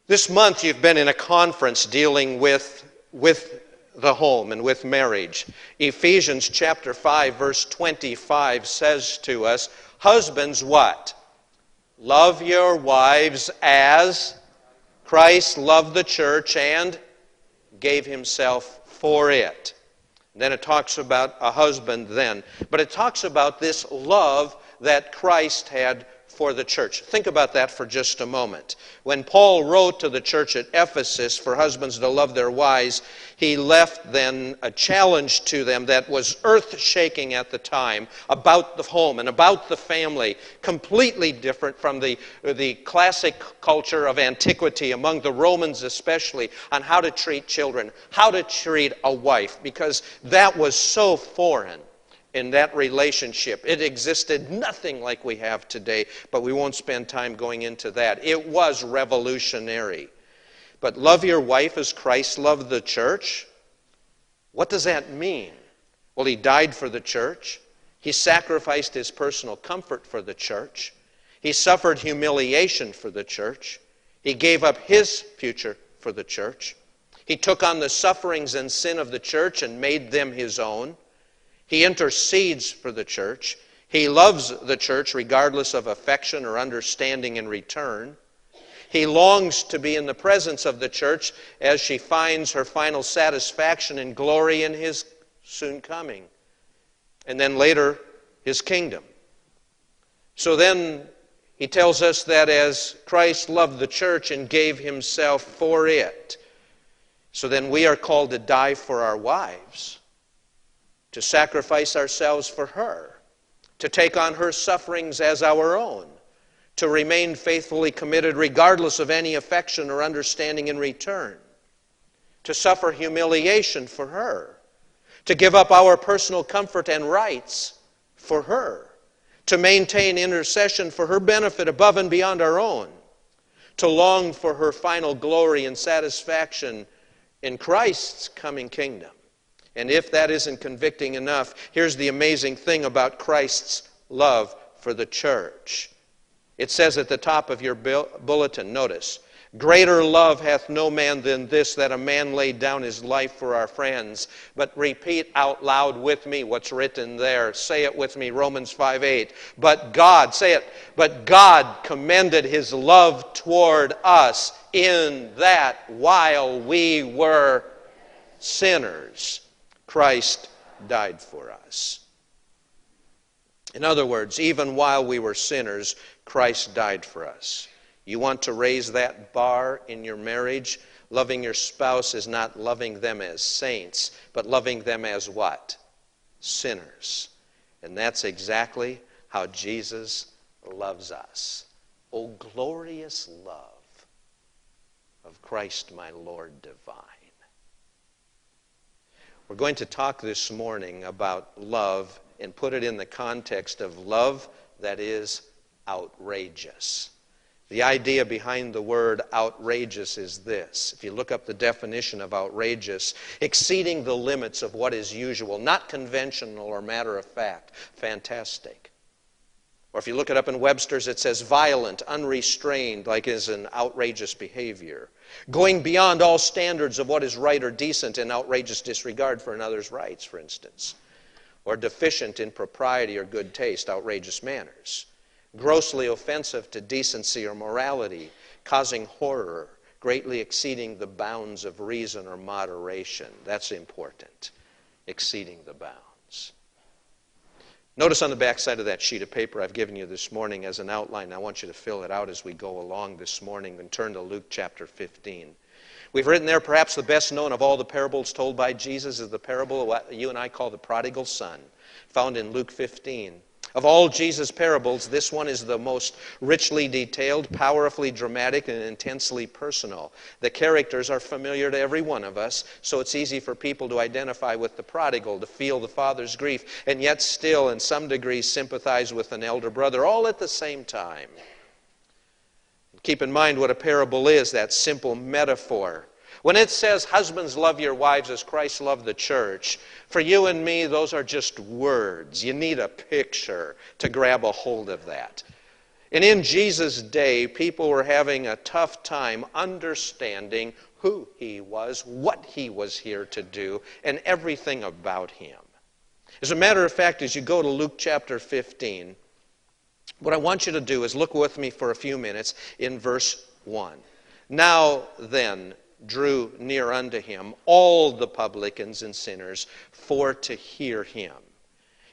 This month you've been in a conference dealing with the home and with marriage. Ephesians chapter 5 verse 25 says to us, husbands what? Love your wives as Christ loved the church and gave himself for it. Then it talks about a husband then. But it talks about this love that Christ had for the church. Think about that for just a moment. When Paul wrote to the church at Ephesus for husbands to love their wives, he left then a challenge to them that was earth-shaking at the time about the home and about the family, completely different from the classic culture of antiquity, among the Romans especially, on how to treat children, how to treat a wife, because that was so foreign. In that relationship. It existed nothing like we have today, but we won't spend time going into that. It was revolutionary. But love your wife as Christ loved the church? What does that mean? Well, he died for the church. He sacrificed his personal comfort for the church. He suffered humiliation for the church. He gave up his future for the church. He took on the sufferings and sin of the church and made them his own. He intercedes for the church. He loves the church regardless of affection or understanding in return. He longs to be in the presence of the church as she finds her final satisfaction and glory in his soon coming. And then later, his kingdom. So then he tells us that as Christ loved the church and gave himself for it, so then we are called to die for our wives, to sacrifice ourselves for her, to take on her sufferings as our own, to remain faithfully committed regardless of any affection or understanding in return, to suffer humiliation for her, to give up our personal comfort and rights for her, to maintain intercession for her benefit above and beyond our own, to long for her final glory and satisfaction in Christ's coming kingdom. And if that isn't convicting enough, here's the amazing thing about Christ's love for the church. It says at the top of your bulletin, notice, greater love hath no man than this, that a man laid down his life for our friends. But repeat out loud with me what's written there. Say it with me, Romans 5:8. But God, say it, but God commended his love toward us in that while we were sinners, Christ died for us. In other words, even while we were sinners, Christ died for us. You want to raise that bar in your marriage? Loving your spouse is not loving them as saints, but loving them as what? Sinners. And that's exactly how Jesus loves us. O glorious love of Christ my Lord divine. We're going to talk this morning about love and put it in the context of love that is outrageous. The idea behind the word outrageous is this. If you look up the definition of outrageous, exceeding the limits of what is usual, not conventional or matter of fact, fantastic. Or if you look it up in Webster's, it says violent, unrestrained, like is an outrageous behavior. Going beyond all standards of what is right or decent in outrageous disregard for another's rights, for instance. Or deficient in propriety or good taste, outrageous manners. Grossly offensive to decency or morality, causing horror, greatly exceeding the bounds of reason or moderation. That's important, exceeding the bounds. Notice on the back side of that sheet of paper I've given you this morning as an outline. I want you to fill it out as we go along this morning and turn to Luke chapter 15. We've written there perhaps the best known of all the parables told by Jesus is the parable of what you and I call the prodigal son, found in Luke 15. Of all Jesus' parables, this one is the most richly detailed, powerfully dramatic, and intensely personal. The characters are familiar to every one of us, so it's easy for people to identify with the prodigal, to feel the father's grief, and yet still, in some degree, sympathize with an elder brother, all at the same time. Keep in mind what a parable is, that simple metaphor. When it says, husbands, love your wives as Christ loved the church, for you and me, those are just words. You need a picture to grab a hold of that. And in Jesus' day, people were having a tough time understanding who he was, what he was here to do, and everything about him. As a matter of fact, as you go to Luke chapter 15, what I want you to do is look with me for a few minutes in verse 1. Now then drew near unto him all the publicans and sinners for to hear him.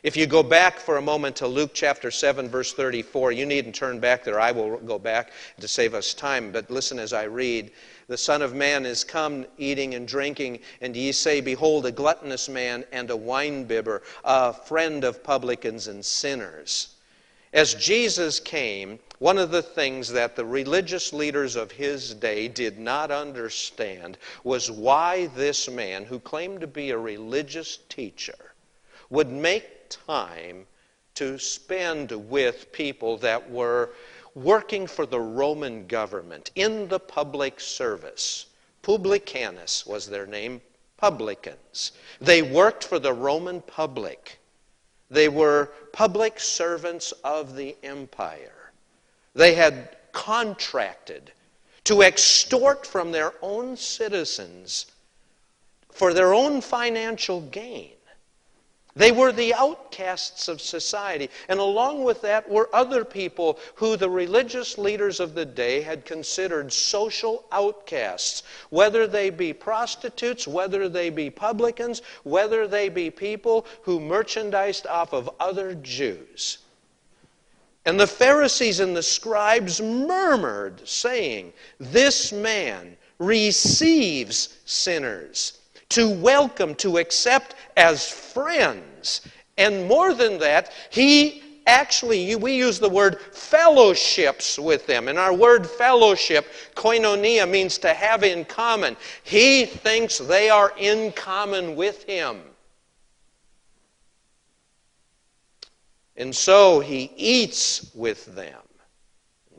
If you go back for a moment to Luke chapter 7, verse 34, you needn't turn back there. I will go back to save us time. But listen as I read. The Son of Man is come eating and drinking, and ye say, Behold, a gluttonous man and a winebibber, a friend of publicans and sinners. As Jesus came, one of the things that the religious leaders of his day did not understand was why this man, who claimed to be a religious teacher, would make time to spend with people that were working for the Roman government in the public service. Publicanus was their name, publicans. They worked for the Roman public. They were public servants of the empire. They had contracted to extort from their own citizens for their own financial gain. They were the outcasts of society. And along with that were other people who the religious leaders of the day had considered social outcasts, whether they be prostitutes, whether they be publicans, whether they be people who merchandised off of other Jews. And the Pharisees and the scribes murmured, saying, This man receives sinners, to welcome, to accept as friends. And more than that, he actually, we use the word fellowships with them. And our word fellowship, koinonia, means to have in common. He thinks they are in common with him. And so he eats with them.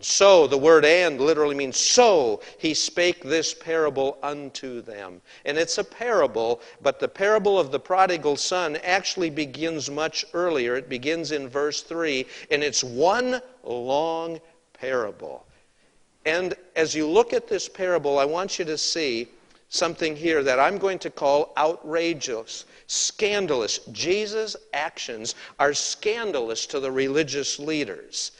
So, the word and literally means so he spake this parable unto them. And it's a parable, but the parable of the prodigal son actually begins much earlier. It begins in verse 3, and it's one long parable. And as you look at this parable, I want you to see something here that I'm going to call outrageous, scandalous. Jesus' actions are scandalous to the religious leaders.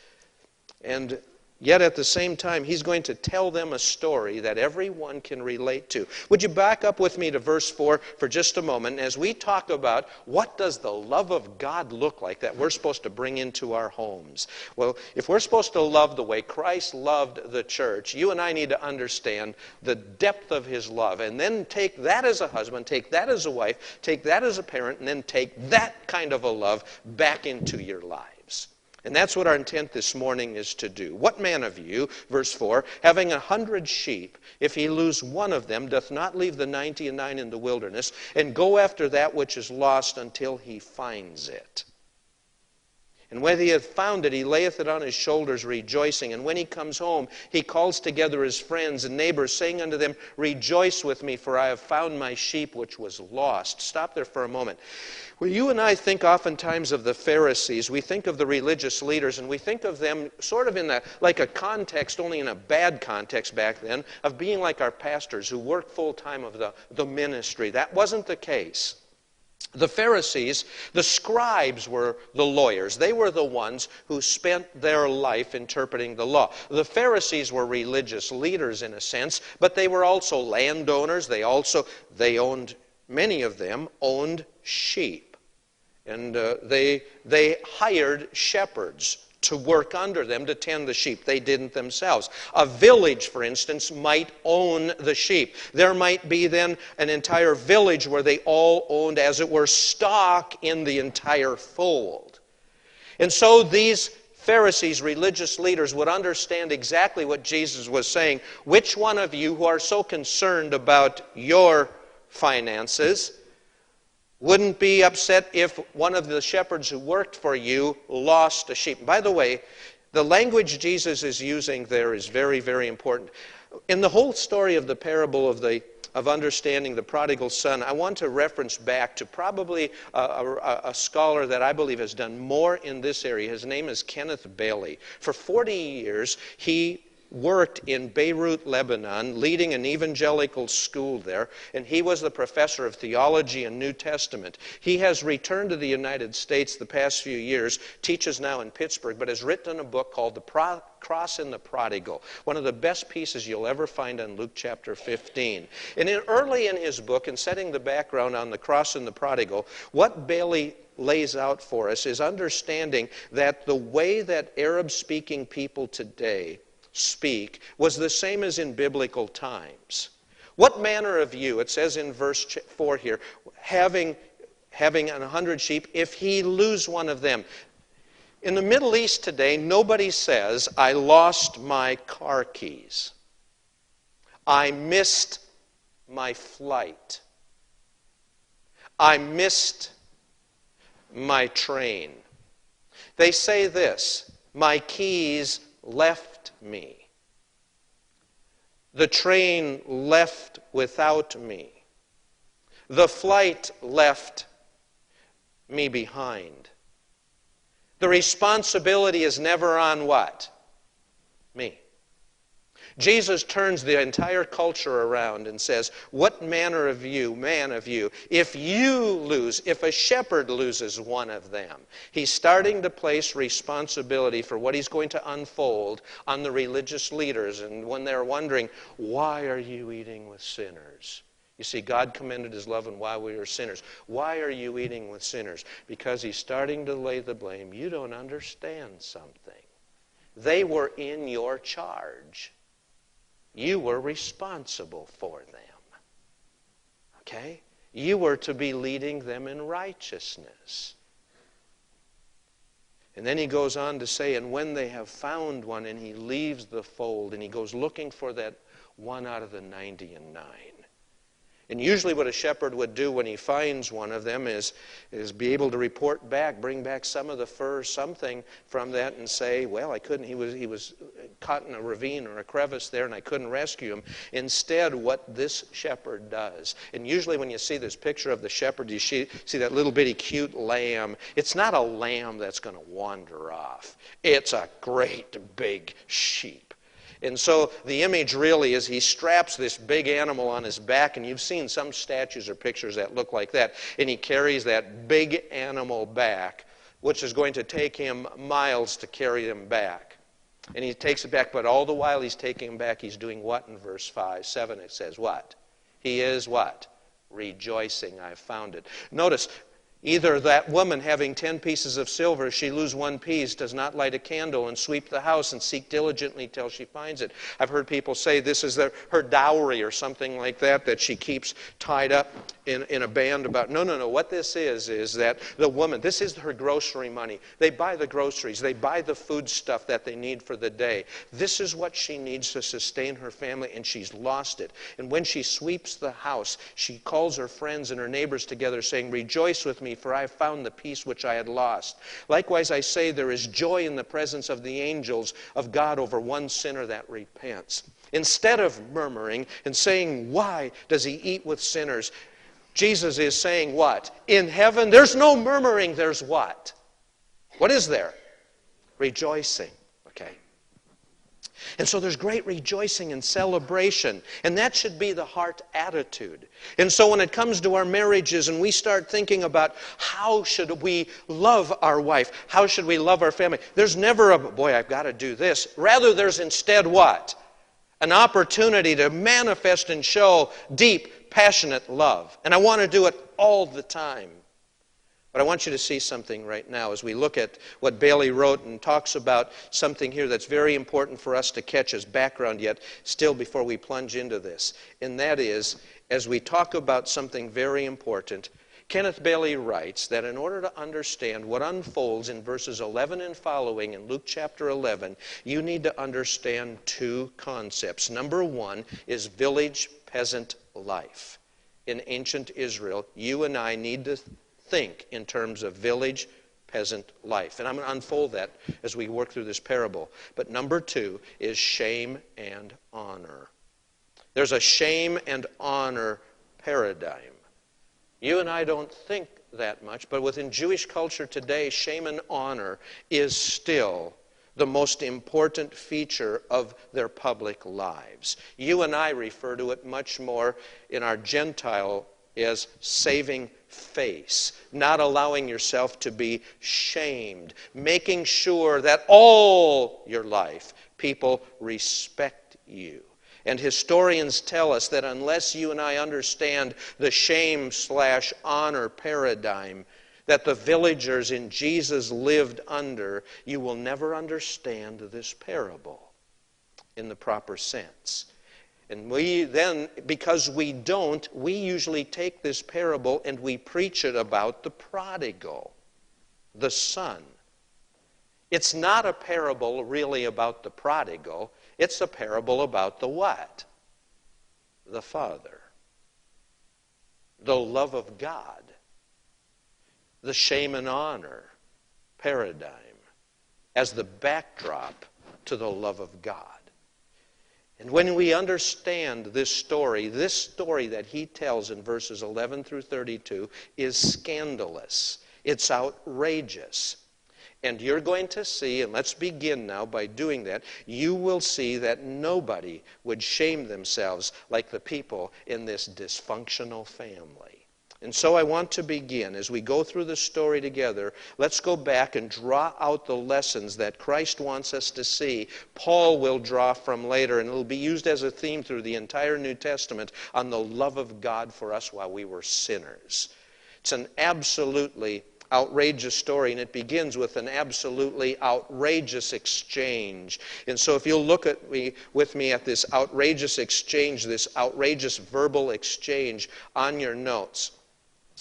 And yet at the same time, he's going to tell them a story that everyone can relate to. Would you back up with me to verse 4 for just a moment as we talk about what does the love of God look like that we're supposed to bring into our homes? Well, if we're supposed to love the way Christ loved the church, you and I need to understand the depth of his love. And then take that as a husband, take that as a wife, take that as a parent, and then take that kind of a love back into your lives. And that's what our intent this morning is to do. What man of you, verse 4, having 100 sheep, if he lose one of them, doth not leave the 99 in the wilderness, and go after that which is lost until he finds it? And when he hath found it, he layeth it on his shoulders, rejoicing. And when he comes home, he calls together his friends and neighbors, saying unto them, Rejoice with me, for I have found my sheep which was lost. Stop there for a moment. Well, you and I think oftentimes of the Pharisees. We think of the religious leaders, and we think of them sort of in like a context, only in a bad context back then, of being like our pastors who work full time of the ministry. That wasn't the case. The Pharisees, the scribes were the lawyers. They were the ones who spent their life interpreting the law. The Pharisees were religious leaders in a sense, but they were also landowners. They owned, many of them owned sheep. And they hired shepherds to work under them to tend the sheep. They didn't themselves. A village, for instance, might own the sheep. There might be then an entire village where they all owned, as it were, stock in the entire fold. And so these Pharisees, religious leaders, would understand exactly what Jesus was saying. Which one of you who are so concerned about your finances wouldn't be upset if one of the shepherds who worked for you lost a sheep? By the way, the language Jesus is using there is very, very important. In the whole story of the parable of understanding the prodigal son, I want to reference back to probably a scholar that I believe has done more in this area. His name is Kenneth Bailey. For 40 years, he worked in Beirut, Lebanon, leading an evangelical school there, and he was the professor of theology and New Testament. He has returned to the United States the past few years, teaches now in Pittsburgh, but has written a book called The Cross and the Prodigal, one of the best pieces you'll ever find on Luke chapter 15. And early in his book, in setting the background on the cross and the prodigal, what Bailey lays out for us is understanding that the way that Arab-speaking people today speak was the same as in biblical times. What manner of you, it says in verse 4 here, having 100 sheep, if he lose one of them. In the Middle East today, nobody says, I lost my car keys. I missed my flight. I missed my train. They say this, my keys left me. The train left without me. The flight left me behind. The responsibility is never on what? Me. Jesus turns the entire culture around and says, what manner of you, man of you, if a shepherd loses one of them, he's starting to place responsibility for what he's going to unfold on the religious leaders. And when they're wondering, why are you eating with sinners? You see, God commended his love and while we were sinners. Why are you eating with sinners? Because he's starting to lay the blame. You don't understand something. They were in your charge. You were responsible for them. Okay? You were to be leading them in righteousness. And then he goes on to say, and when they have found one, and he leaves the fold, and he goes looking for that one out of the 99. And usually what a shepherd would do when he finds one of them is be able to report back, bring back some of the fur, something from that, and say, well, I couldn't, he was caught in a ravine or a crevice there and I couldn't rescue him. Instead, what this shepherd does, and usually when you see this picture of the shepherd, you see that little bitty cute lamb. It's not a lamb that's going to wander off. It's a great big sheep. And so the image really is he straps this big animal on his back, and you've seen some statues or pictures that look like that, and he carries that big animal back, which is going to take him miles to carry him back. And he takes it back, but all the while he's taking him back, he's doing what in verse 7? It says what? He is what? Rejoicing, I found it. Notice, either that woman having 10 pieces of silver, if she lose one piece, does not light a candle and sweep the house and seek diligently till she finds it. I've heard people say this is her dowry or something like that she keeps tied up in a band about. No. What this is that the woman, this is her grocery money. They buy the groceries. They buy the food stuff that they need for the day. This is what she needs to sustain her family, and she's lost it. And when she sweeps the house, she calls her friends and her neighbors together saying, rejoice with me, for I have found the peace which I had lost. Likewise, I say there is joy in the presence of the angels of God over one sinner that repents. Instead of murmuring and saying, why does he eat with sinners? Jesus is saying what? In heaven, there's no murmuring, there's what? What is there? Rejoicing. Okay. And so there's great rejoicing and celebration, and that should be the heart attitude. And so when it comes to our marriages and we start thinking about how should we love our wife, how should we love our family, there's never a, boy, I've got to do this. Rather, there's instead what? An opportunity to manifest and show deep, passionate love. And I want to do it all the time. But I want you to see something right now as we look at what Bailey wrote and talks about something here that's very important for us to catch as background yet still before we plunge into this. And that is, as we talk about something very important, Kenneth Bailey writes that in order to understand what unfolds in verses 11 and following in Luke chapter 11, you need to understand two concepts. Number one is village peasant life. In ancient Israel, you and I need to think in terms of village peasant life. And I'm going to unfold that as we work through this parable. But number two is shame and honor. There's a shame and honor paradigm. You and I don't think that much, but within Jewish culture today, shame and honor is still the most important feature of their public lives. You and I refer to it much more in our Gentile as saving face, not allowing yourself to be shamed, making sure that all your life people respect you. And historians tell us that unless you and I understand the shame/honor paradigm that the villagers in Jesus lived under, you will never understand this parable in the proper sense. And we then, because we don't, we usually take this parable and we preach it about the prodigal, the son. It's not a parable really about the prodigal. It's a parable about the what? The Father. The love of God. The shame and honor paradigm as the backdrop to the love of God. And when we understand this story that he tells in verses 11 through 32 is scandalous. It's outrageous. And you're going to see, and let's begin now by doing that, you will see that nobody would shame themselves like the people in this dysfunctional family. And so I want to begin, as we go through the story together, let's go back and draw out the lessons that Christ wants us to see. Paul will draw from later, and it will be used as a theme through the entire New Testament on the love of God for us while we were sinners. It's an absolutely outrageous story, and it begins with an absolutely outrageous exchange. And so if you'll look with me at this outrageous exchange, this outrageous verbal exchange on your notes,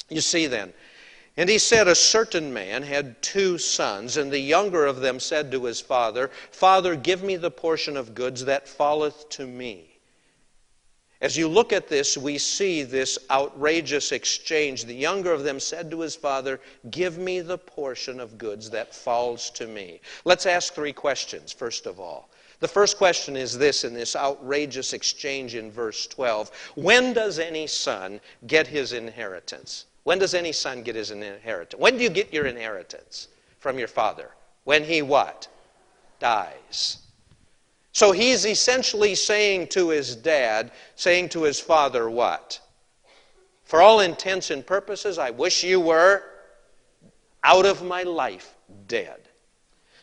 you see then, and he said, a certain man had 2 sons, and the younger of them said to his father, Father, give me the portion of goods that falleth to me. As you look at this, we see this outrageous exchange. The younger of them said to his father, give me the portion of goods that falls to me. Let's ask 3 questions, first of all. The first question is this, in this outrageous exchange in verse 12. When does any son get his inheritance? When does any son get his inheritance? When do you get your inheritance from your father? When he what? Dies. So he's essentially saying to his dad, saying to his father what? For all intents and purposes, I wish you were out of my life, dead.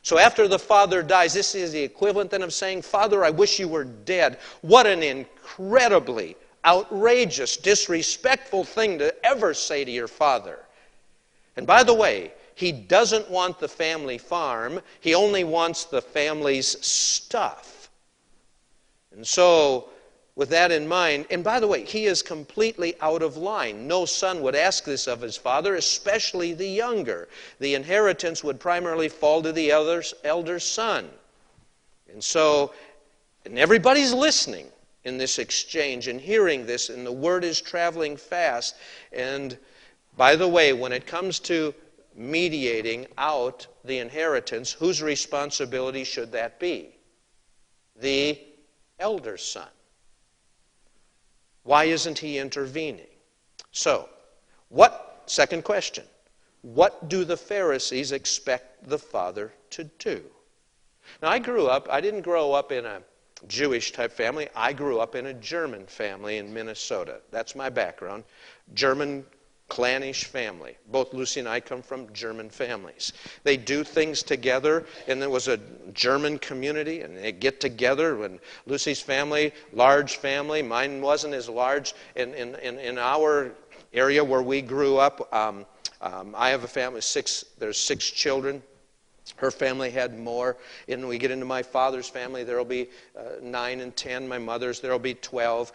So after the father dies, this is the equivalent then of saying, Father, I wish you were dead. What an incredibly outrageous, disrespectful thing to ever say to your father. And by the way, he doesn't want the family farm. He only wants the family's stuff. And so, with that in mind, and by the way, he is completely out of line. No son would ask this of his father, especially the younger. The inheritance would primarily fall to the elder son. And so, and everybody's listening in this exchange and hearing this, and the word is traveling fast. And by the way, when it comes to mediating out the inheritance, whose responsibility should that be? The elder son. Why isn't he intervening? So, second question, what do the Pharisees expect the father to do? Now, I didn't grow up in a Jewish type family. I grew up in a German family in Minnesota. That's my background. German clannish family. Both Lucy and I come from German families. They do things together, and there was a German community, and they get together. When Lucy's family, large family, mine wasn't as large. In our area where we grew up, I have a family, there's 6 children. Her family had more. And we get into my father's family, there will be 9 and 10. My mother's, there will be 12.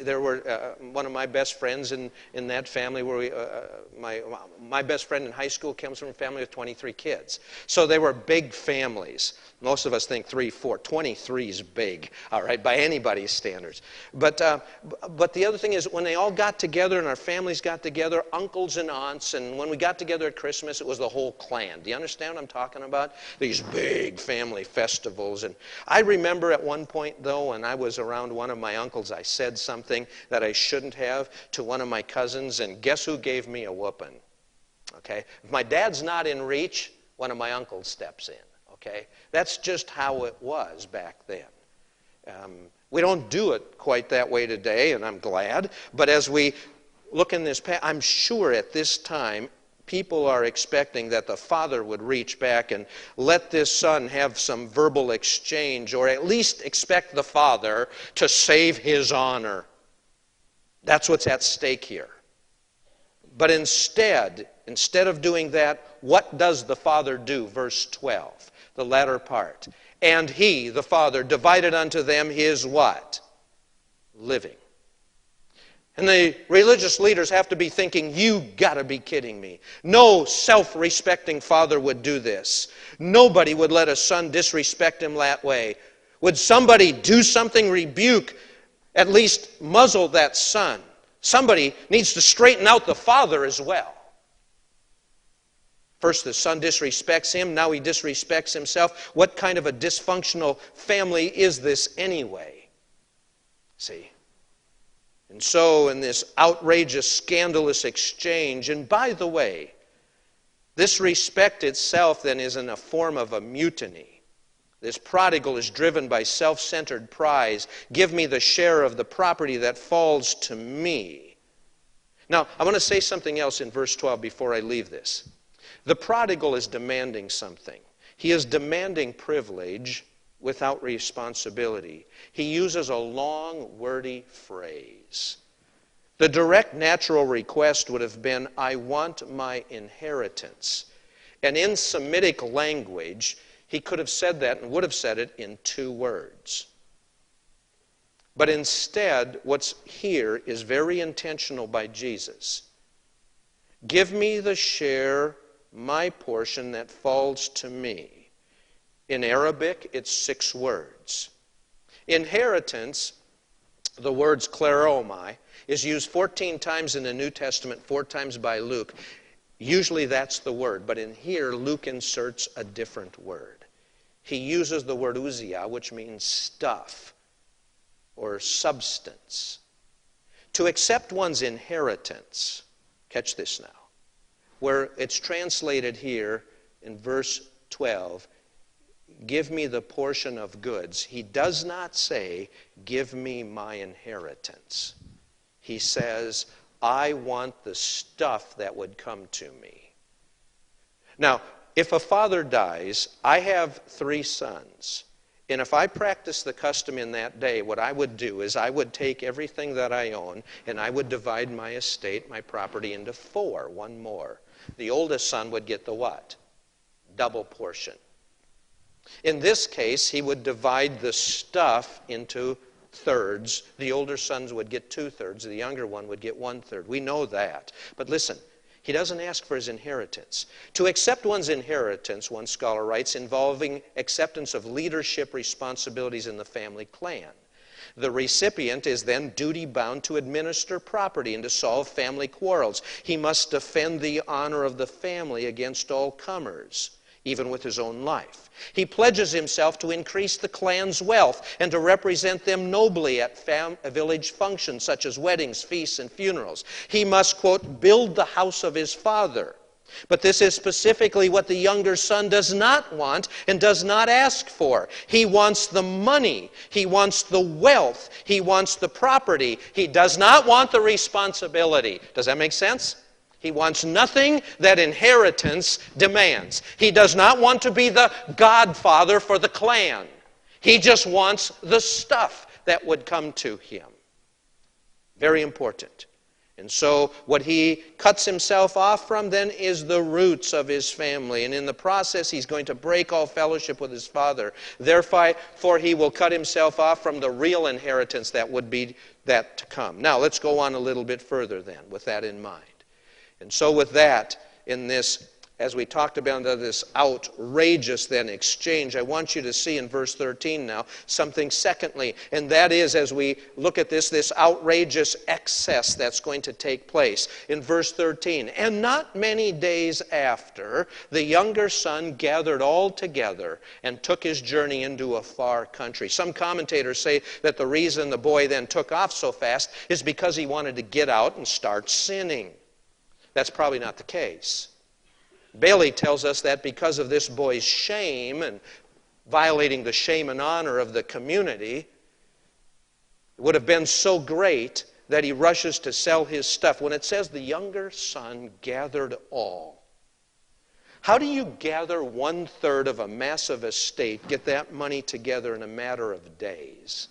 There were one of my best friends in that family where my best friend in high school comes from a family of 23 kids. So they were big families. Most of us think 3, 4. 23 is big, all right, by anybody's standards. But the other thing is, when they all got together and our families got together, uncles and aunts, and when we got together at Christmas, it was the whole clan. Do you understand understand I'm talking about? These big family festivals. And I remember at one point, though, when I was around one of my uncles, I said something that I shouldn't have to one of my cousins, and guess who gave me a whooping? Okay? If my dad's not in reach, one of my uncles steps in. Okay? That's just how it was back then. We don't do it quite that way today, and I'm glad. But as we look in this past, I'm sure at this time, people are expecting that the father would reach back and let this son have some verbal exchange, or at least expect the father to save his honor. That's what's at stake here. But instead of doing that, what does the father do? Verse 12, the latter part. And he, the father, divided unto them his what? Living. And the religious leaders have to be thinking, you got to be kidding me. No self-respecting father would do this. Nobody would let a son disrespect him that way. Would somebody do something, rebuke, at least muzzle that son? Somebody needs to straighten out the father as well. First, the son disrespects him. Now he disrespects himself. What kind of a dysfunctional family is this anyway? See? And so, in this outrageous, scandalous exchange, and by the way, this respect itself then is in a form of a mutiny. This prodigal is driven by self-centered pride. Give me the share of the property that falls to me. Now, I want to say something else in verse 12 before I leave this. The prodigal is demanding something. He is demanding privilege without responsibility. He uses a long, wordy phrase. The direct, natural request would have been, I want my inheritance. And in Semitic language, he could have said that and would have said it in 2 words. But instead, what's here is very intentional by Jesus. Give me the share, my portion that falls to me. In Arabic, it's 6 words. Inheritance, the words kleromai, is used 14 times in the New Testament, 4 times by Luke. Usually that's the word, but in here, Luke inserts a different word. He uses the word uzia, which means stuff or substance. To accept one's inheritance, catch this now, where it's translated here in verse 12, give me the portion of goods. He does not say, give me my inheritance. He says, I want the stuff that would come to me. Now, if a father dies, I have 3 sons. And if I practiced the custom in that day, what I would do is I would take everything that I own and I would divide my estate, my property, into 4, 1 more. The oldest son would get the what? Double portion. In this case, he would divide the stuff into thirds. The older sons would get 2/3. The younger one would get 1/3. We know that. But listen, he doesn't ask for his inheritance. To accept one's inheritance, one scholar writes, involving acceptance of leadership responsibilities in the family clan. The recipient is then duty-bound to administer property and to solve family quarrels. He must defend the honor of the family against all comers, even with his own life. He pledges himself to increase the clan's wealth and to represent them nobly at village functions such as weddings, feasts, and funerals. He must, quote, build the house of his father. But this is specifically what the younger son does not want and does not ask for. He wants the money. He wants the wealth. He wants the property. He does not want the responsibility. Does that make sense? He wants nothing that inheritance demands. He does not want to be the godfather for the clan. He just wants the stuff that would come to him. Very important. And so what he cuts himself off from then is the roots of his family. And in the process, he's going to break all fellowship with his father. Therefore, he will cut himself off from the real inheritance that would be that to come. Now, let's go on a little bit further then with that in mind. And so with that, in this as we talked about this outrageous then exchange, I want you to see in verse 13 now something secondly, and that is, as we look at this outrageous excess that's going to take place. In verse 13, and not many days after, the younger son gathered all together and took his journey into a far country. Some commentators say that the reason the boy then took off so fast is because he wanted to get out and start sinning. That's probably not the case. Bailey tells us that because of this boy's shame and violating the shame and honor of the community, it would have been so great that he rushes to sell his stuff. When it says the younger son gathered all, how do you gather 1/3 of a massive estate, get that money together in a matter of days?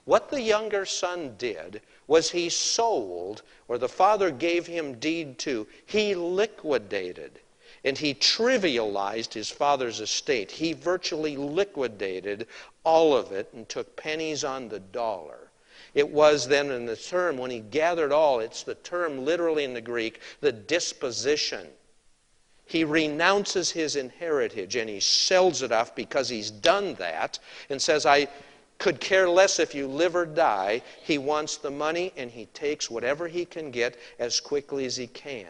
What the younger son did was he sold, or the father gave him deed to, he liquidated. And he trivialized his father's estate. He virtually liquidated all of it and took pennies on the dollar. It was then in the term, when he gathered all, it's the term literally in the Greek, the disposition. He renounces his inheritance and he sells it off because he's done that and says, I could care less if you live or die. He wants the money and he takes whatever he can get as quickly as he can.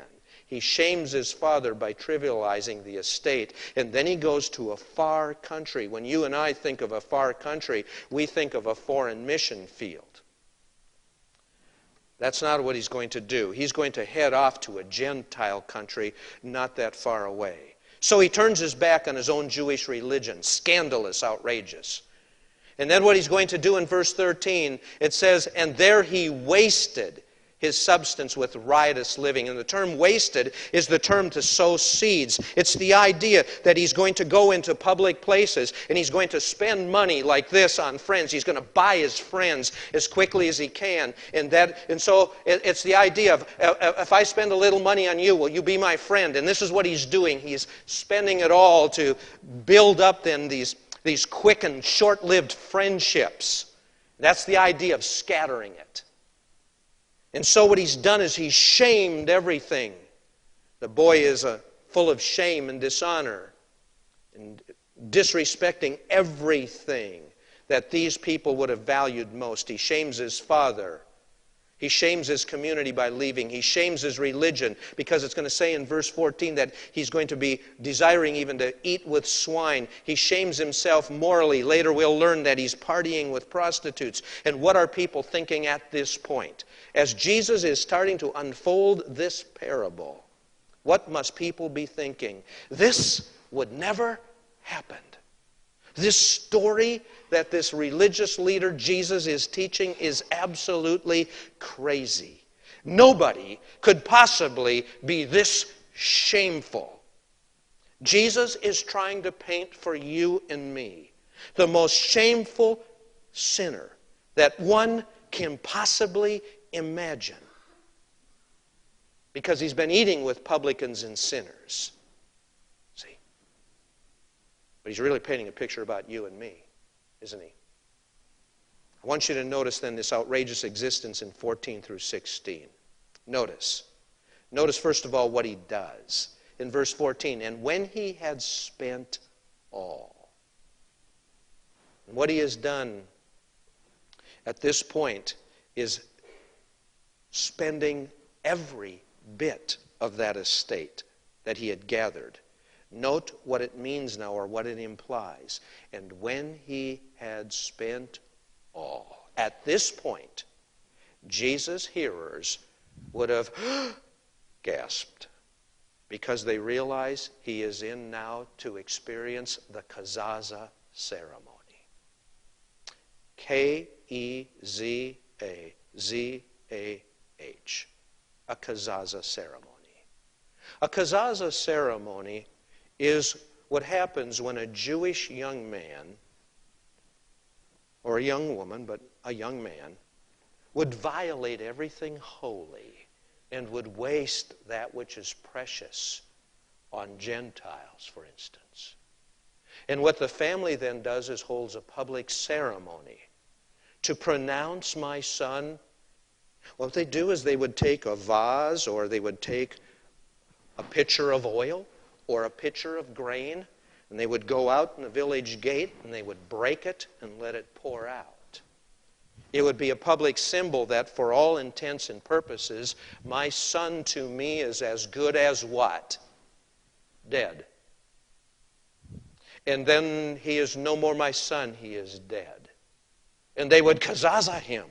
He shames his father by trivializing the estate. And then he goes to a far country. When you and I think of a far country, we think of a foreign mission field. That's not what he's going to do. He's going to head off to a Gentile country not that far away. So he turns his back on his own Jewish religion. Scandalous, outrageous. And then what he's going to do in verse 13, it says, and there he wasted his substance with riotous living. And the term wasted is the term to sow seeds. It's the idea that he's going to go into public places and he's going to spend money like this on friends. He's going to buy his friends as quickly as he can. And so it's the idea of, if I spend a little money on you, will you be my friend? And this is what he's doing. He's spending it all to build up then these quick and short-lived friendships. That's the idea of scattering it. And so what he's done is he's shamed everything. The boy is full of shame and dishonor and disrespecting everything that these people would have valued most. He shames his father. He shames his community by leaving. He shames his religion because it's going to say in verse 14 that he's going to be desiring even to eat with swine. He shames himself morally. Later we'll learn that he's partying with prostitutes. And what are people thinking at this point? As Jesus is starting to unfold this parable, what must people be thinking? This would never happen. This story that this religious leader Jesus is teaching is absolutely crazy. Nobody could possibly be this shameful. Jesus is trying to paint for you and me the most shameful sinner that one can possibly imagine, because he's been eating with publicans and sinners. See? But he's really painting a picture about you and me, isn't he? I want you to notice then this outrageous existence in 14 through 16. Notice first of all what he does. In verse 14, and when he had spent all. And what he has done at this point is spending every bit of that estate that he had gathered. Note what it means now, or what it implies. And when he had spent all. At this point, Jesus' hearers would have gasped, because they realize he is in now to experience the kazaza ceremony. K-E-Z-A-Z-A-H. A kazaza ceremony. A kazaza ceremony is what happens when a Jewish young man, or a young woman, but a young man, would violate everything holy and would waste that which is precious on Gentiles, for instance. And what the family then does is holds a public ceremony to pronounce my son. What they do is they would take a vase, or they would take a pitcher of oil, or a pitcher of grain, and they would go out in the village gate and they would break it and let it pour out. It would be a public symbol that for all intents and purposes, my son to me is as good as what? Dead. And then he is no more my son, he is dead. And they would kazaza him.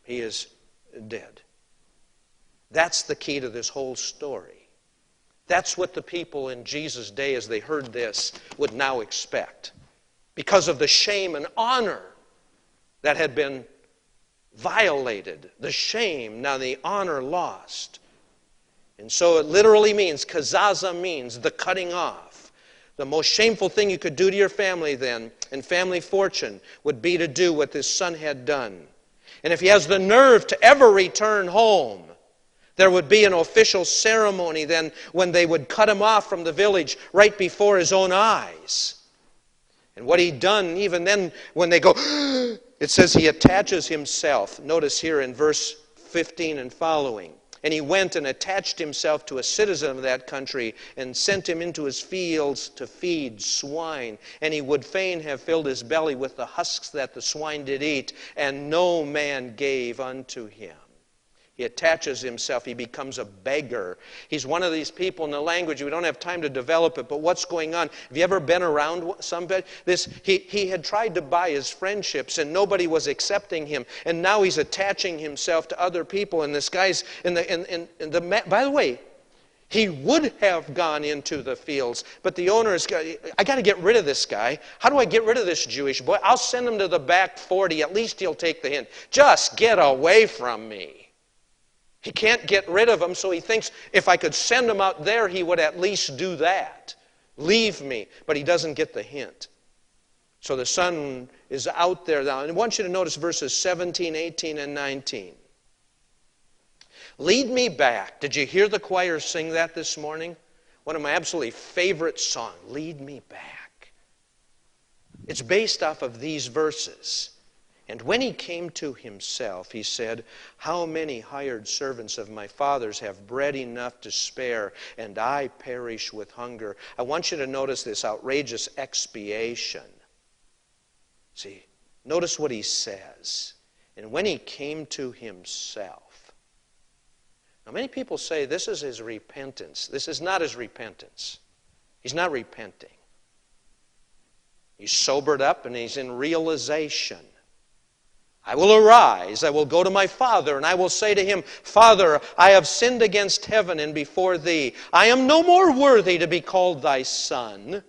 He is dead. That's the key to this whole story. That's what the people in Jesus' day, as they heard this, would now expect. Because of the shame and honor that had been violated. The shame, now the honor lost. And so it literally means, kazaza means the cutting off. The most shameful thing you could do to your family then, and family fortune, would be to do what this son had done. And if he has the nerve to ever return home, there would be an official ceremony then when they would cut him off from the village right before his own eyes. And what he'd done, even then, when they go, it says he attaches himself. Notice here in verse 15 and following. And he went and attached himself to a citizen of that country and sent him into his fields to feed swine. And he would fain have filled his belly with the husks that the swine did eat, and no man gave unto him. He attaches himself. He becomes a beggar. He's one of these people in the language. We don't have time to develop it, but what's going on? Have you ever been around somebody? He had tried to buy his friendships, and nobody was accepting him. And now he's attaching himself to other people. And this guy's by the way, he would have gone into the fields, but the owner is, I got to get rid of this guy. How do I get rid of this Jewish boy? I'll send him to the back 40. At least he'll take the hint. Just get away from me. He can't get rid of him, so he thinks if I could send him out there, he would at least do that. Leave me. But he doesn't get the hint. So the son is out there now. And I want you to notice verses 17, 18, and 19. Lead me back. Did you hear the choir sing that this morning? One of my absolutely favorite songs. Lead me back. It's based off of these verses. And when he came to himself, he said, how many hired servants of my father's have bread enough to spare, and I perish with hunger? I want you to notice this outrageous expiation. See, notice what he says. And when he came to himself. Now, many people say this is his repentance. This is not his repentance. He's not repenting. He's sobered up and he's in realization. I will arise, I will go to my father, and I will say to him, Father, I have sinned against heaven and before thee. I am no more worthy to be called thy son.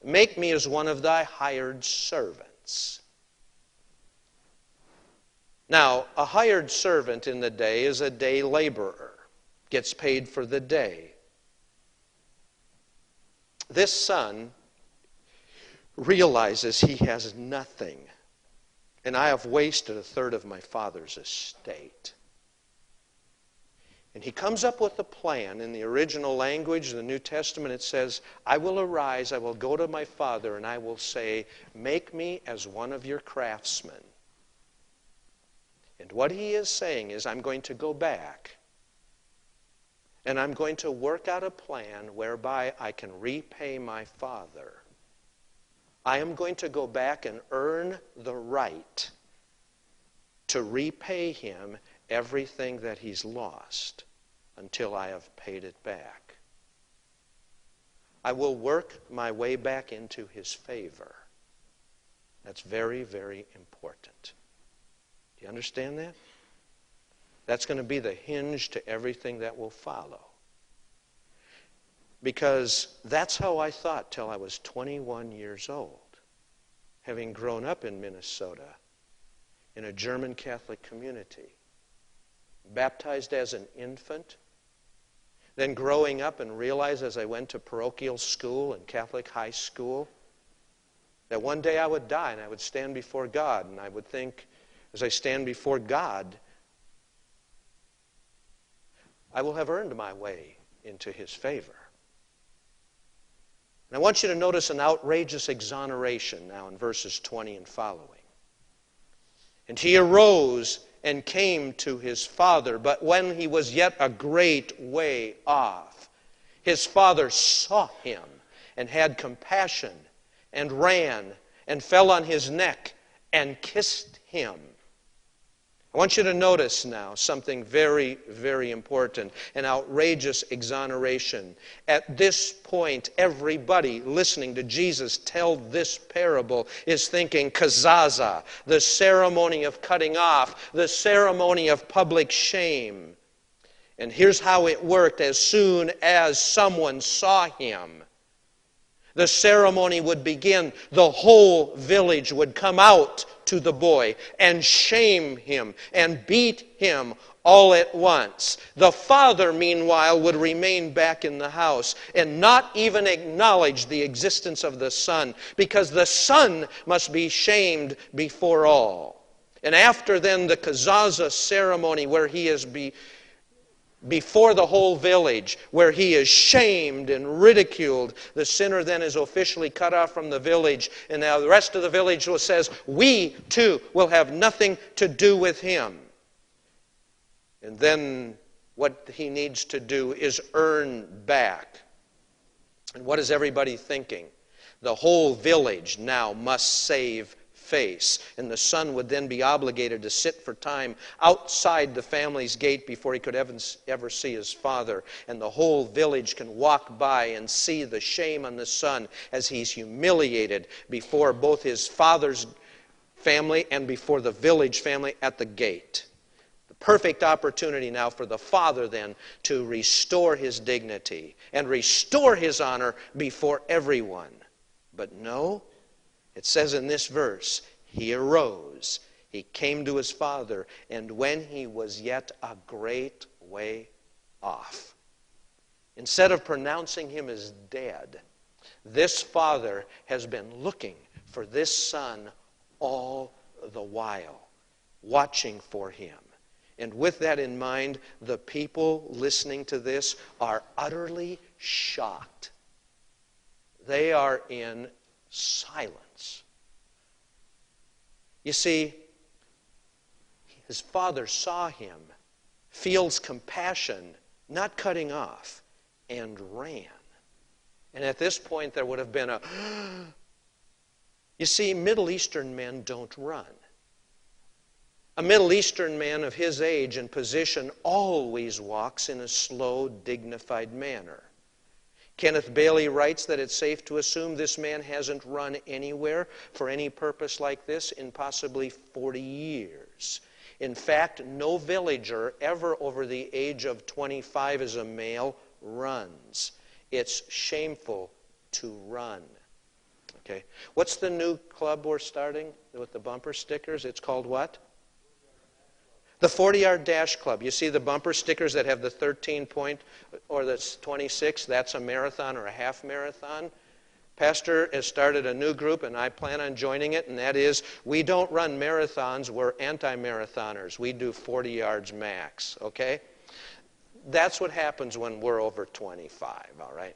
Make me as one of thy hired servants. Now, a hired servant in the day is a day laborer. Gets paid for the day. This son realizes he has nothing. And I have wasted a third of my father's estate. And he comes up with a plan. In the original language, the New Testament, it says, I will arise, I will go to my father, and I will say, make me as one of your craftsmen. And what he is saying is, I'm going to go back, and I'm going to work out a plan whereby I can repay my father. I am going to go back and earn the right to repay him everything that he's lost until I have paid it back. I will work my way back into his favor. That's very, very important. Do you understand that? That's going to be the hinge to everything that will follow. Because that's how I thought till I was 21 years old, having grown up in Minnesota in a German Catholic community, baptized as an infant, then growing up and realized as I went to parochial school and Catholic high school that one day I would die and I would stand before God, and I would think, as I stand before God, I will have earned my way into his favor. And I want you to notice an outrageous exoneration now in verses 20 and following. And he arose and came to his father, but when he was yet a great way off, His father saw him and had compassion and ran and fell on his neck and kissed him. I want you to notice now something very, very important, an outrageous exoneration. At this point, everybody listening to Jesus tell this parable is thinking kazaza, the ceremony of cutting off, the ceremony of public shame. And here's how it worked. As soon as someone saw him, the ceremony would begin. The whole village would come out to the boy and shame him and beat him all at once. The father, meanwhile, would remain back in the house and not even acknowledge the existence of the son, because the son must be shamed before all. And after then the kazaza ceremony, where he is before the whole village, where he is shamed and ridiculed, the sinner then is officially cut off from the village, and now the rest of the village says, we too will have nothing to do with him. And then what he needs to do is earn back. And what is everybody thinking? The whole village now must save face. And the son would then be obligated to sit for time outside the family's gate before he could ever see his father. And the whole village can walk by and see the shame on the son as he's humiliated before both his father's family and before the village family at the gate. The perfect opportunity now for the father then to restore his dignity and restore his honor before everyone. But no, it says in this verse, he arose, he came to his father, and when he was yet a great way off, instead of pronouncing him as dead, this father has been looking for this son all the while, watching for him. And with that in mind, the people listening to this are utterly shocked. They are in silence. You see, his father saw him, feels compassion, not cutting off, and ran. And at this point there would have been a... You see, Middle Eastern men don't run. A Middle Eastern man of his age and position always walks in a slow, dignified manner. Kenneth Bailey writes that it's safe to assume this man hasn't run anywhere for any purpose like this in possibly 40 years. In fact, no villager ever over the age of 25 as a male runs. It's shameful to run. Okay. What's the new club we're starting with the bumper stickers? It's called what? The 40-yard dash club. You see the bumper stickers that have the 13-point or the 26? That's a marathon or a half marathon. Pastor has started a new group, and I plan on joining it, and that is, we don't run marathons, we're anti-marathoners. We do 40 yards max, okay? That's what happens when we're over 25, all right?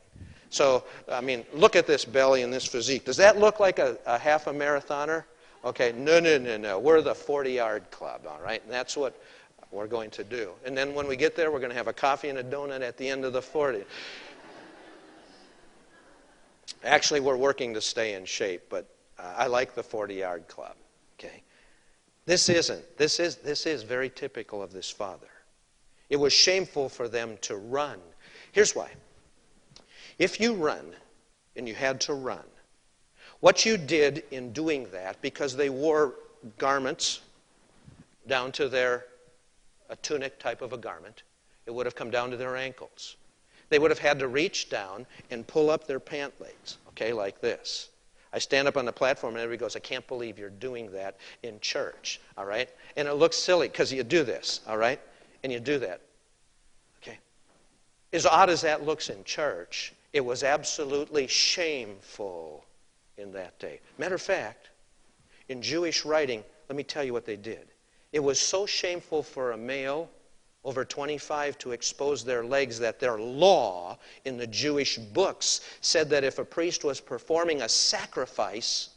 So, I mean, look at this belly and this physique. Does that look like a half a marathoner? Okay, no. We're the 40-yard club, all right? And that's what we're going to do. And then when we get there, we're going to have a coffee and a donut at the end of the 40. Actually, we're working to stay in shape, but I like the 40-yard club, okay? This is very typical of this father. It was shameful for them to run. Here's why. If you run, and you had to run, what you did in doing that, because they wore garments down to a tunic type of a garment, it would have come down to their ankles. They would have had to reach down and pull up their pant legs, okay, like this. I stand up on the platform and everybody goes, I can't believe you're doing that in church, all right? And it looks silly because you do this, all right? And you do that, okay? As odd as that looks in church, it was absolutely shameful in that day. Matter of fact, in Jewish writing, let me tell you what they did. It was so shameful for a male over 25 to expose their legs that their law in the Jewish books said that if a priest was performing a sacrifice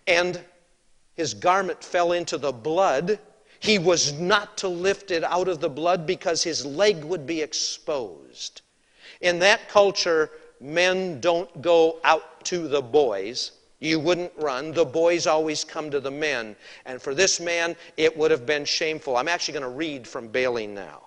and his garment fell into the blood, he was not to lift it out of the blood because his leg would be exposed. In that culture, men don't go out to the boys. You wouldn't run. The boys always come to the men. And for this man, it would have been shameful. I'm actually going to read from Bailey now.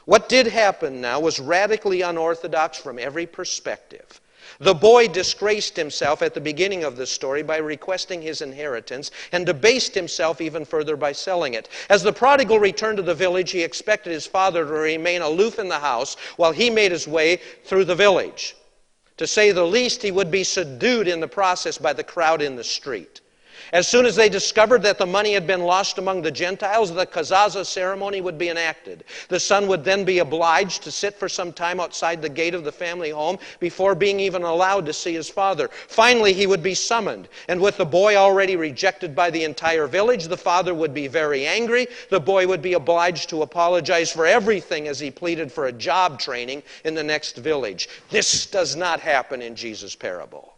What did happen now was radically unorthodox from every perspective. The boy disgraced himself at the beginning of the story by requesting his inheritance and debased himself even further by selling it. As the prodigal returned to the village, he expected his father to remain aloof in the house while he made his way through the village. To say the least, he would be subdued in the process by the crowd in the street. As soon as they discovered that the money had been lost among the Gentiles, the kazaza ceremony would be enacted. The son would then be obliged to sit for some time outside the gate of the family home before being even allowed to see his father. Finally, he would be summoned, and with the boy already rejected by the entire village, the father would be very angry. The boy would be obliged to apologize for everything as he pleaded for a job training in the next village. This does not happen in Jesus' parable.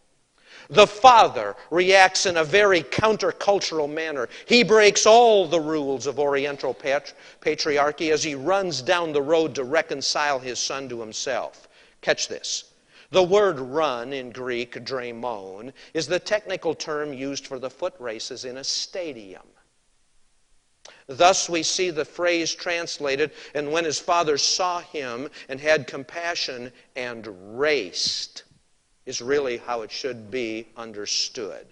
The father reacts in a very countercultural manner. He breaks all the rules of Oriental patriarchy as he runs down the road to reconcile his son to himself. Catch this. The word run in Greek, dremon, is the technical term used for the foot races in a stadium. Thus we see the phrase translated, and when his father saw him and had compassion and raced, is really how it should be understood.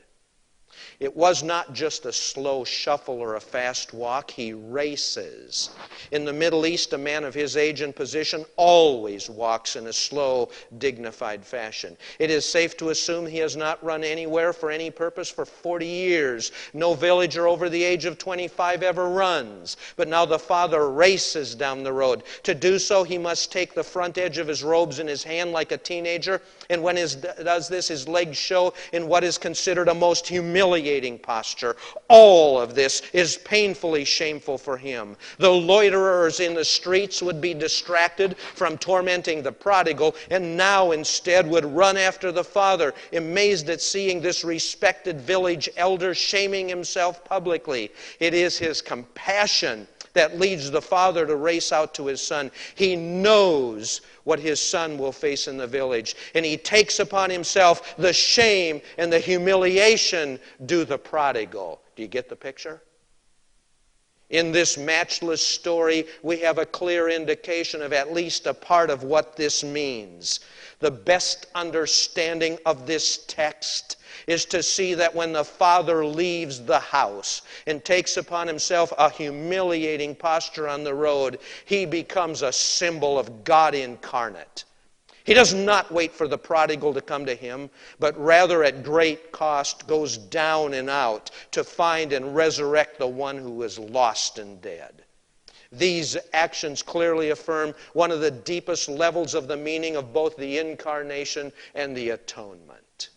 It was not just a slow shuffle or a fast walk. He races. In the Middle East, a man of his age and position always walks in a slow, dignified fashion. It is safe to assume he has not run anywhere for any purpose for 40 years. No villager over the age of 25 ever runs. But now the father races down the road. To do so, he must take the front edge of his robes in his hand like a teenager. And when he does this, his legs show in what is considered a most humiliating posture. All of this is painfully shameful for him. The loiterers in the streets would be distracted from tormenting the prodigal, and now instead would run after the father, amazed at seeing this respected village elder shaming himself publicly. It is his compassion that leads the father to race out to his son. He knows what his son will face in the village, and he takes upon himself the shame and the humiliation due the prodigal. Do you get the picture? In this matchless story, we have a clear indication of at least a part of what this means. The best understanding of this text is to see that when the father leaves the house and takes upon himself a humiliating posture on the road, he becomes a symbol of God incarnate. He does not wait for the prodigal to come to him, but rather at great cost goes down and out to find and resurrect the one who is lost and dead. These actions clearly affirm one of the deepest levels of the meaning of both the incarnation and the atonement.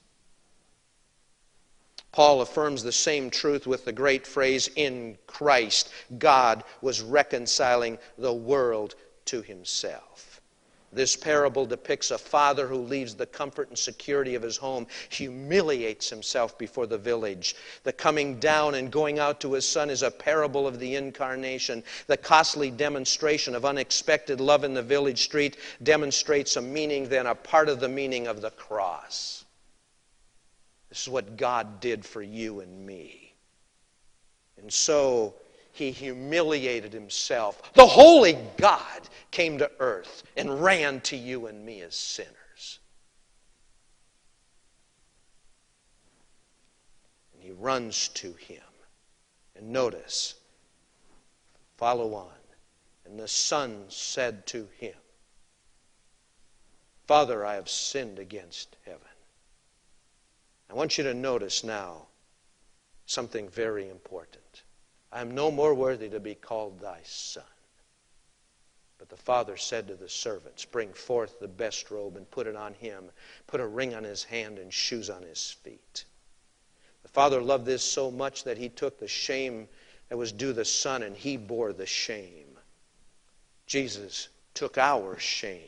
Paul affirms the same truth with the great phrase, in Christ, God was reconciling the world to himself. This parable depicts a father who leaves the comfort and security of his home, humiliates himself before the village. The coming down and going out to his son is a parable of the incarnation. The costly demonstration of unexpected love in the village street demonstrates a meaning, then a part of the meaning of the cross. This is what God did for you and me. And so he humiliated himself. The holy God came to earth and ran to you and me as sinners. And he runs to him. And notice, follow on. And the son said to him, Father, I have sinned against heaven. I want you to notice now something very important. I am no more worthy to be called thy son. But the father said to the servants, bring forth the best robe and put it on him. Put a ring on his hand and shoes on his feet. The father loved this so much that he took the shame that was due the son and he bore the shame. Jesus took our shame.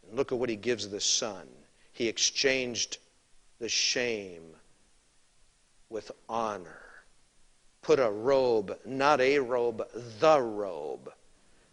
And look at what he gives the son. He exchanged the shame with honor. Put a robe, not a robe, the robe.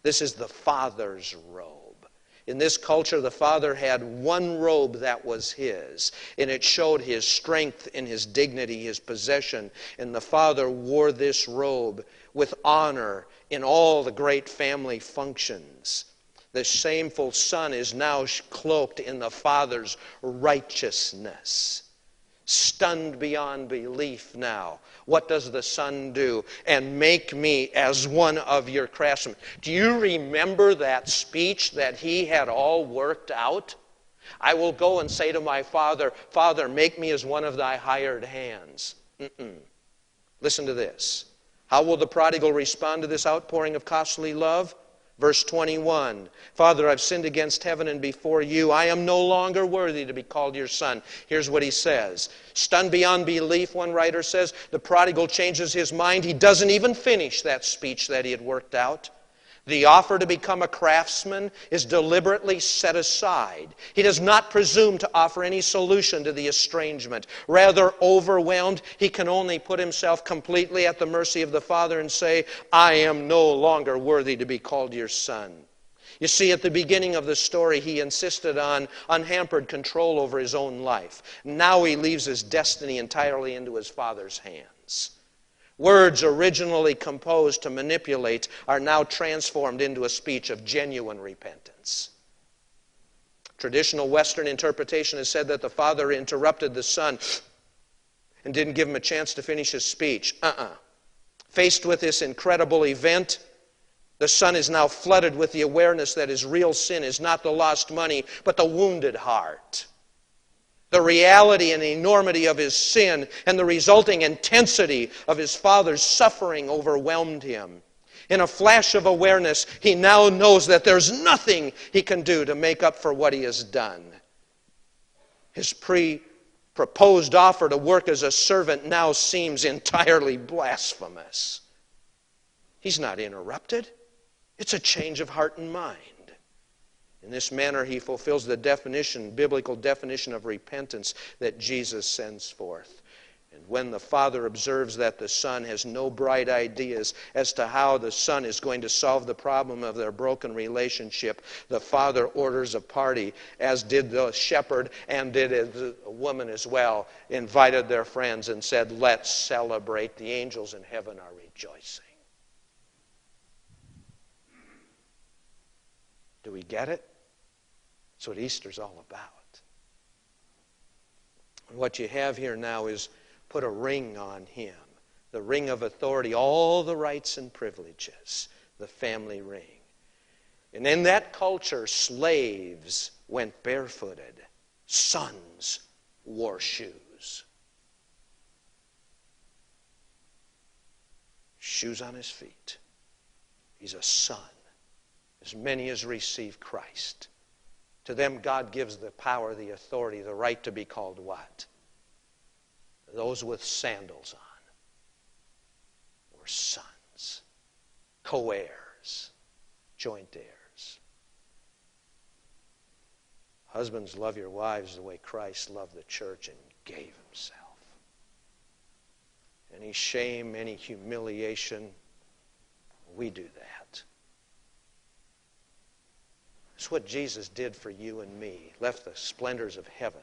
This is the Father's robe. In this culture, the father had one robe that was his, and it showed his strength and his dignity, his possession. And the father wore this robe with honor in all the great family functions. The shameful son is now cloaked in the father's righteousness. Stunned beyond belief now. What does the son do? And make me as one of your craftsmen. Do you remember that speech that he had all worked out? I will go and say to my father, Father, make me as one of thy hired hands. Listen to this. How will the prodigal respond to this outpouring of costly love? Verse 21, Father, I've sinned against heaven and before you. I am no longer worthy to be called your son. Here's what he says. Stunned beyond belief, one writer says, the prodigal changes his mind. He doesn't even finish that speech that he had worked out. The offer to become a craftsman is deliberately set aside. He does not presume to offer any solution to the estrangement. Rather, overwhelmed, he can only put himself completely at the mercy of the Father and say, I am no longer worthy to be called your son. You see, at the beginning of the story, he insisted on unhampered control over his own life. Now he leaves his destiny entirely into his Father's hands. Words originally composed to manipulate are now transformed into a speech of genuine repentance. Traditional Western interpretation has said that the father interrupted the son and didn't give him a chance to finish his speech. Faced with this incredible event, the son is now flooded with the awareness that his real sin is not the lost money, but the wounded heart. The reality and enormity of his sin and the resulting intensity of his father's suffering overwhelmed him. In a flash of awareness, he now knows that there's nothing he can do to make up for what he has done. His proposed offer to work as a servant now seems entirely blasphemous. He's not interrupted. It's a change of heart and mind. In this manner, he fulfills the biblical definition of repentance that Jesus sends forth. And when the father observes that the son has no bright ideas as to how the son is going to solve the problem of their broken relationship, the father orders a party, as did the shepherd and did a woman as well, invited their friends and said, let's celebrate. The angels in heaven are rejoicing. Do we get it? That's what Easter's all about. And what you have here now is put a ring on him. The ring of authority, all the rights and privileges, the family ring. And in that culture, slaves went barefooted. Sons wore shoes. Shoes on his feet. He's a son. As many as receive Christ. To them, God gives the power, the authority, the right to be called what? Those with sandals on were sons, co-heirs, joint heirs. Husbands, love your wives the way Christ loved the church and gave himself. Any shame, any humiliation, we do that. It's what Jesus did for you and me. Left the splendors of heaven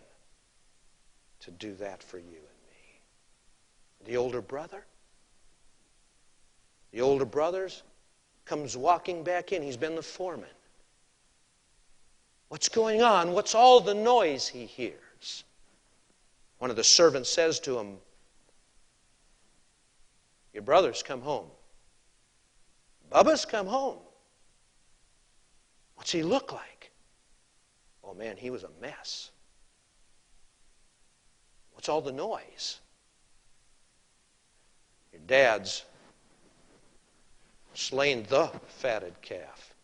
to do that for you and me. The older brother? The older brother comes walking back in. He's been the foreman. What's going on? What's all the noise he hears? One of the servants says to him, your brother's come home. Bubba's come home. What's he look like? Oh man, he was a mess. What's all the noise? Your dad's slain the fatted calf.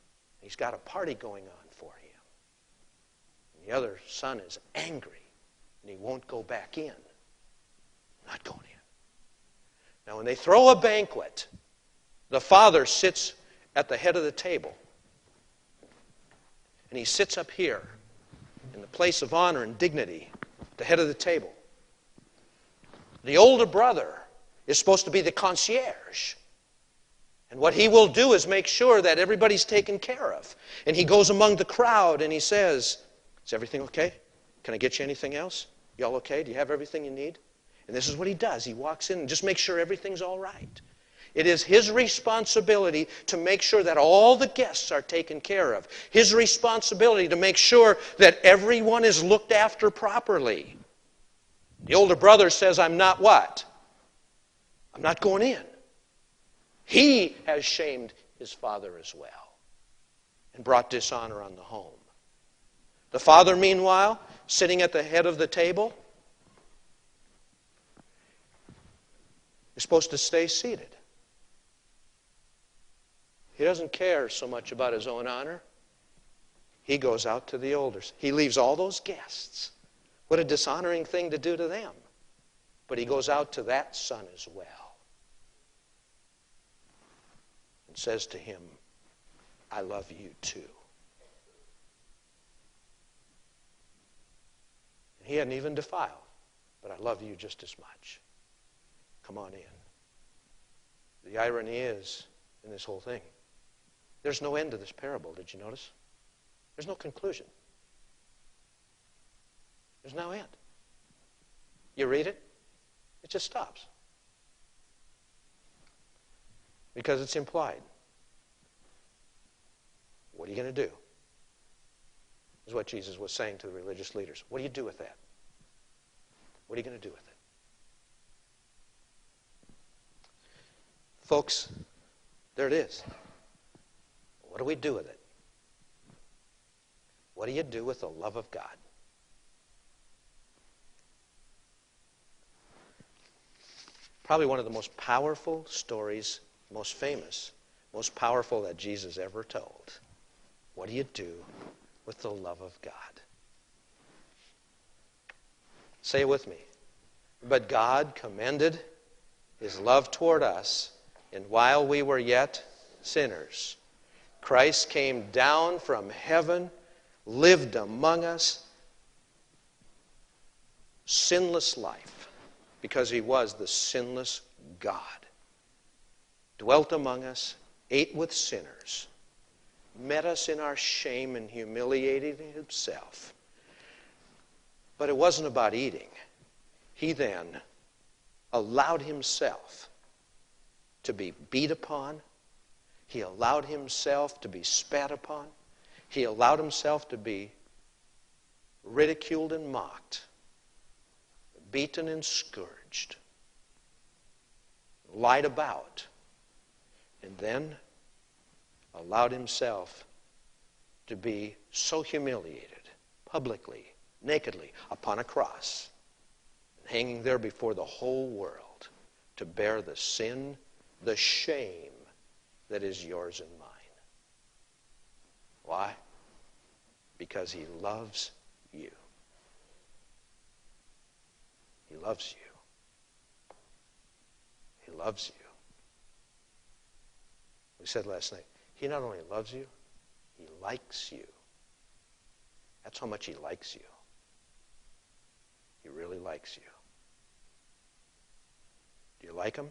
He's got a party going on for him. And the other son is angry, and he won't go back in. Not going in. Now when they throw a banquet, the father sits at the head of the table. And he sits up here in the place of honor and dignity, at the head of the table. The older brother is supposed to be the concierge. And what he will do is make sure that everybody's taken care of. And he goes among the crowd and he says, is everything okay? Can I get you anything else? Y'all okay? Do you have everything you need? And this is what he does. He walks in and just makes sure everything's all right. It is his responsibility to make sure that all the guests are taken care of. His responsibility to make sure that everyone is looked after properly. The older brother says, I'm not what? I'm not going in. He has shamed his father as well and brought dishonor on the home. The father, meanwhile, sitting at the head of the table, is supposed to stay seated. He doesn't care so much about his own honor. He goes out to the elders. He leaves all those guests. What a dishonoring thing to do to them. But he goes out to that son as well and says to him, I love you too. And he hadn't even defiled, but I love you just as much. Come on in. The irony is, in this whole thing, there's no end to this parable, did you notice? There's no conclusion. There's no end. You read it, it just stops. Because it's implied. What are you going to do? Is what Jesus was saying to the religious leaders. What do you do with that? What are you going to do with it? Folks, there it is. What do we do with it? What do you do with the love of God? Probably one of the most powerful stories, most famous, most powerful that Jesus ever told. What do you do with the love of God? Say it with me. But God commended his love toward us, and while we were yet sinners, Christ came down from heaven, lived among us, sinless life, because he was the sinless God. Dwelt among us, ate with sinners, met us in our shame and humiliated himself. But it wasn't about eating. He then allowed himself to be beat upon. He allowed himself to be spat upon. He allowed himself to be ridiculed and mocked, beaten and scourged, lied about, and then allowed himself to be so humiliated, publicly, nakedly, upon a cross, hanging there before the whole world to bear the sin, the shame that is yours and mine. Why? Because he loves you. He loves you. He loves you. We said last night, he not only loves you, he likes you. That's how much he likes you. He really likes you. Do you like him?